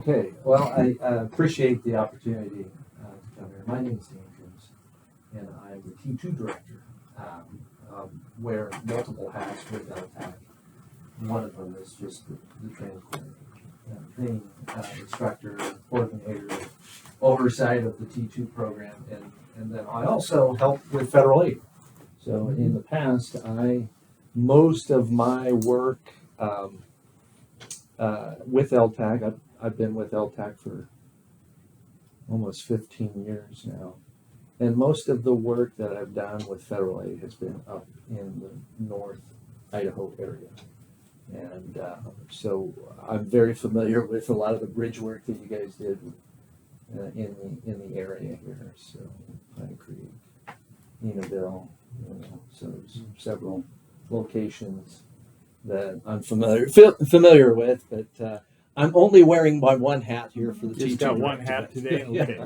Okay, well, I appreciate the opportunity to come here. My name is Dan Coonce, and I'm the T2 director. Wear multiple hats with LTAC. One of them is just the training coordinator, training instructor, coordinator, oversight of the T2 program, and then I also help with federal aid. So in the past, most of my work with LTAC, I've been with LTAC for almost 15 years now. And most of the work that I've done with federal aid has been up in the North Idaho area. And so I'm very familiar with a lot of the bridge work that you guys did in the area here. So Pine Creek, Enaville, so there's several locations that I'm familiar with, but I'm only wearing my one hat here for the Just teacher. got one hat today. Okay.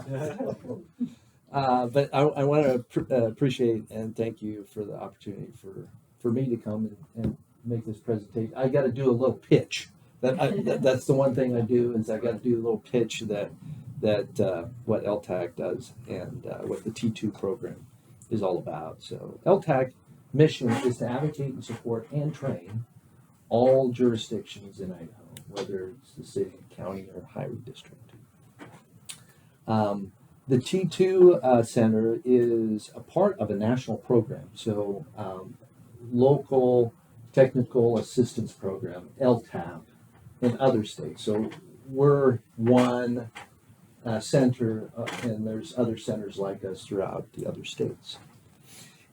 But I want to appreciate and thank you for the opportunity for me to come and make this presentation. I got to do a little pitch. That's the one thing I do is I got to do a little pitch that what LTAC does and what the T2 program is all about. So LTAC mission is to advocate and support and train all jurisdictions in Idaho, whether it's the city, county, or highway district. The T2 Center is a part of a national program, so local technical assistance program, LTAP, in other states. So we're one center, and there's other centers like us throughout the other states.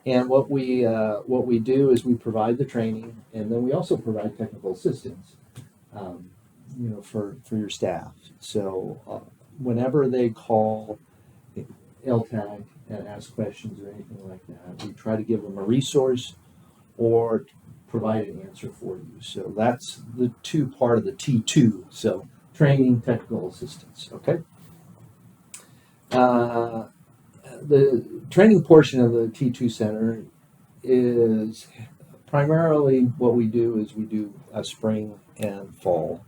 And what we do is we provide the training, and then we also provide technical assistance, for your staff. So whenever they call LTAC and ask questions or anything like that, we try to give them a resource or provide an answer for you. So that's the two part of the T2. So training, technical assistance. Okay. The training portion of the T2 Center is primarily what we do is we do a spring and fall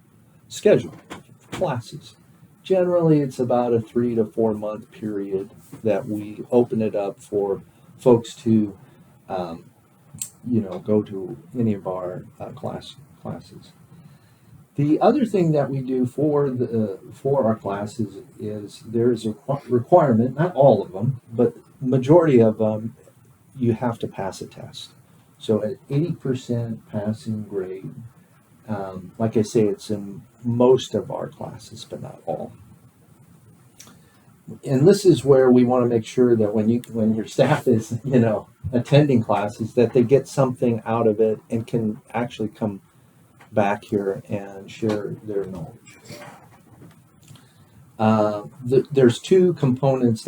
schedule for classes. Generally, it's about a 3 to 4 month period that we open it up for folks to, go to any of our classes. The other thing that we do for our classes is there's a requirement, not all of them, but majority of them, you have to pass a test. So at 80% passing grade, like I say, it's in most of our classes, but not all. And this is where we want to make sure that when your staff is, attending classes, that they get something out of it and can actually come back here and share their knowledge. There's two components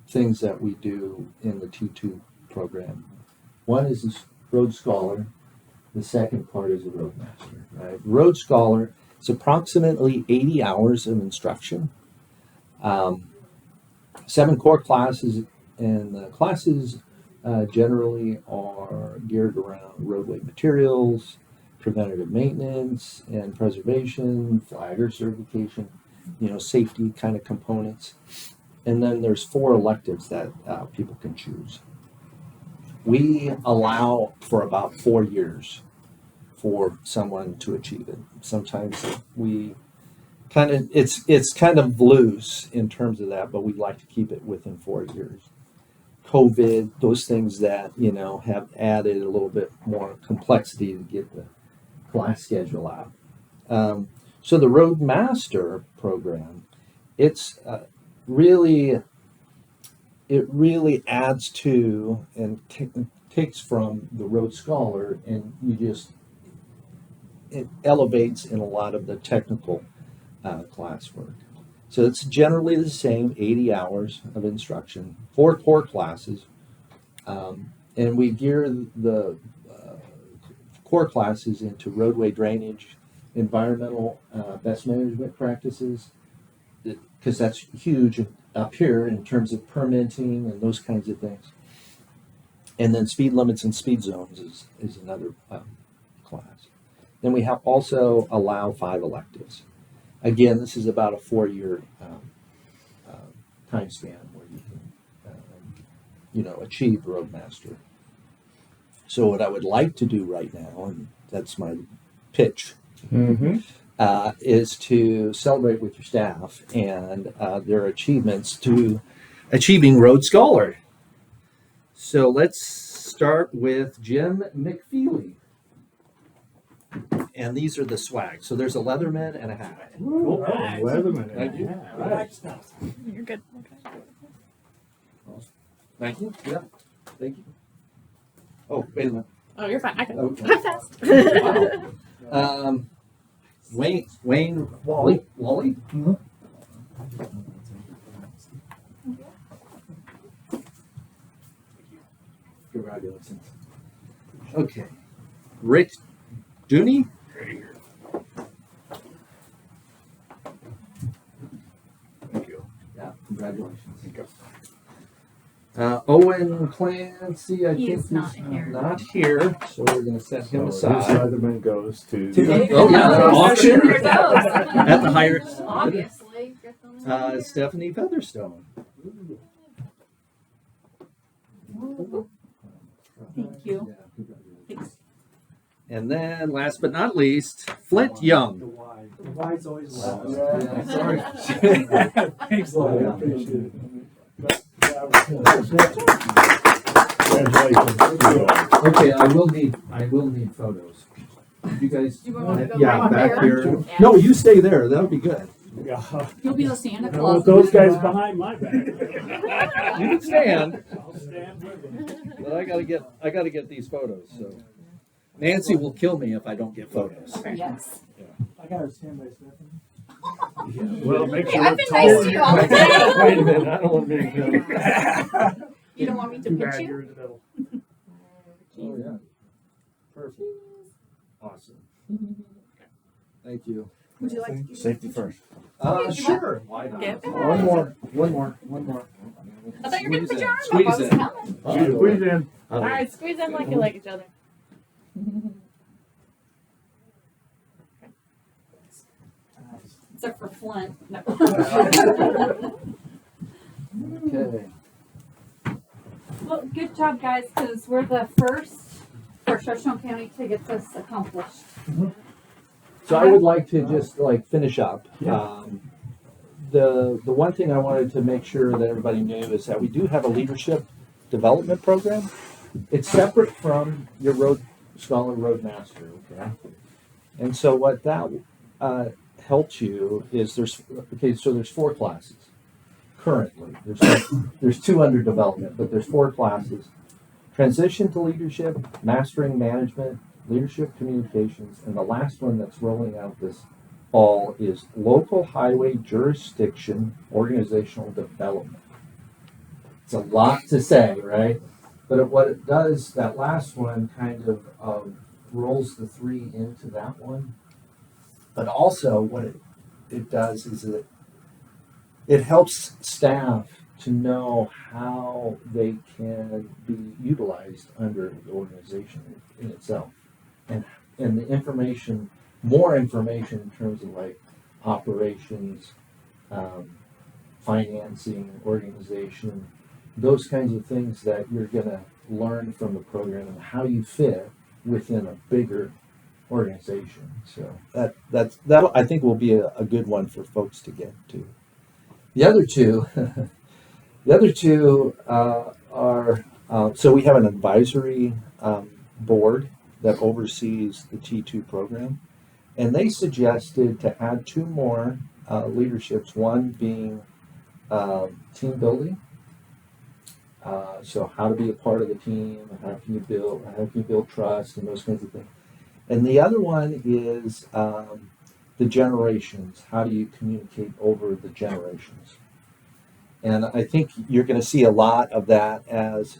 things that we do in the T2 program. One is this Road Scholar. The second part is a Roadmaster. Right? Road Scholar is approximately 80 hours of instruction, 7 core classes, and the classes generally are geared around roadway materials, preventative maintenance and preservation, flagger certification, safety kind of components. And then there's 4 electives that people can choose. We allow for about 4 years for someone to achieve it. Sometimes we it's kind of loose in terms of that, but we'd like to keep it within 4 years. COVID, those things that, have added a little bit more complexity to get the class schedule out. So the Roadmaster program, it really adds to and takes from the Road Scholar, and it elevates in a lot of the technical classwork. So it's generally the same, 80 hours of instruction, 4 core classes, and we gear the core classes into roadway drainage, environmental best management practices, because that's huge up here in terms of permitting and those kinds of things. And then speed limits and speed zones is another class. Then we have also allow 5 electives. Again, this is about a 4-year time span where you can, achieve Roadmaster. So what I would like to do right now, and that's my pitch, is to celebrate with your staff and their achievements to achieving Road Scholar. So let's start with Jim McFeely. And these are the swag. So there's a Leatherman and a hat. Ooh, nice. Leatherman. Thank you. Right. You're good. Okay. Thank you. Yeah. Thank you. Oh, wait a minute. Oh, you're fine. I can. Okay. I'm fast. Wow. Wayne Wally. Mm-hmm. Congratulations. Okay. Rick Dooney. Thank you. Yeah, congratulations. Owen Clancy, I He think is not he's here. not here, so we're going to set him So this aside. Leatherman goes to. Oh, yeah, the auction There it goes. at the higher. Obviously. Stephanie Featherstone. Thank you. Yeah, congratulations. Thanks. And then, last but not least, Flint Young. The Y's always last. Yeah, sorry. Thanks a lot, I appreciate it. Congratulations. Okay, I will need photos. You guys. Do you want to go Yeah, back back there? here. Yeah. No, you stay there. That'll be good. Yeah. You'll be the Santa I Claus. want those guys behind my back. You can stand, I'll stand with them. but I gotta get these photos. So Nancy will kill me if I don't get photos. Yes. I got to stand by Stephanie. Well, make sure I've it's been nice to you all the time. Wait a minute, I don't want to be. You don't want me to Too pinch bad you? you're in the middle. Oh yeah, perfect, awesome. Thank you. Would you like to do Safety first. Sure. Why not? Yeah. One more. I thought you were going to put your arm up. I Squeeze was it. coming. Squeeze in. All right, squeeze in like you like each other. Except for Flint. No. Okay. Well, good job, guys, because we're the first for Shoshone County to get this accomplished. So I would like to just finish up. Yeah. The one thing I wanted to make sure that everybody knew is that we do have a leadership development program. It's separate from your Road Scholar Roadmaster, okay? And so what that helps you is there's 4 classes currently. There's 2 under development, but there's 4 classes. Transition to leadership, mastering management, leadership communications, and the last one that's rolling out this fall is local highway jurisdiction organizational development. It's a lot to say, right? But what it does, that last one kind of rolls the 3 into that one. But also what it does is that it helps staff to know how they can be utilized under the organization in itself. And the information, more information in terms of operations, financing, organization, those kinds of things that you're going to learn from the program and how you fit within a bigger organization. So that I think will be a good one for folks to get to. The other two are so we have an advisory board that oversees the T2 program, and they suggested to add 2 more leaderships. One being team building. So how to be a part of the team, how can you build trust and those kinds of things. And the other one is the generations. How do you communicate over the generations? And I think you're going to see a lot of that as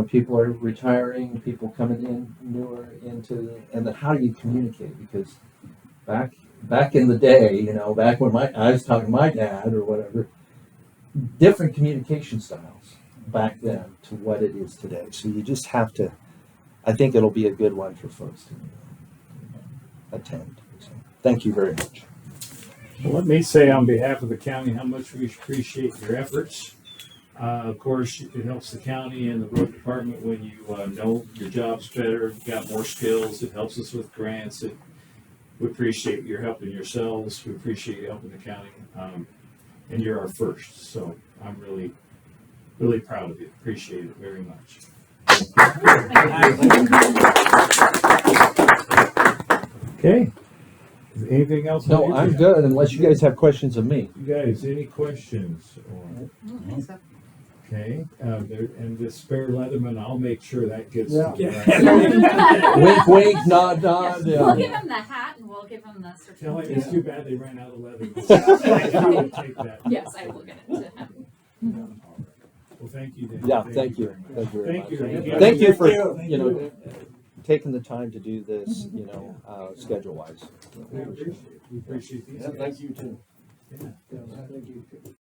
people are retiring, people coming in newer into, and then how do you communicate? Because back in the day, back when I was talking to my dad or whatever, different communication styles back then to what it is today. So you just have to. I think it'll be a good one for folks to attend. So, thank you very much. Well, let me say on behalf of the county how much we appreciate your efforts. Of course, it helps the county and the road department when you know your job's better, got more skills. It helps us with grants. We appreciate your helping yourselves. We appreciate you helping the county. And you're our first. So I'm really, really proud of you. Appreciate it very much. Okay. Is there anything else? No, I'm good, unless you guys have questions of me. You guys, any questions? Or, okay, and the spare Leatherman, I'll make sure that gets. Yeah. Wink, wink, nod, nod. We'll give him the hat and we'll give him the Tell him certificate. it's too bad they ran out of leather. I would take that. Yes, I will get it to him. Well, thank you, Dan. Yeah, thank you. Thank you very Thank much. you. Thank you for, Thank you know, you. taking the time to do this, you know, schedule-wise. We appreciate it. We appreciate these. Yeah, guys. thank you too. Yeah.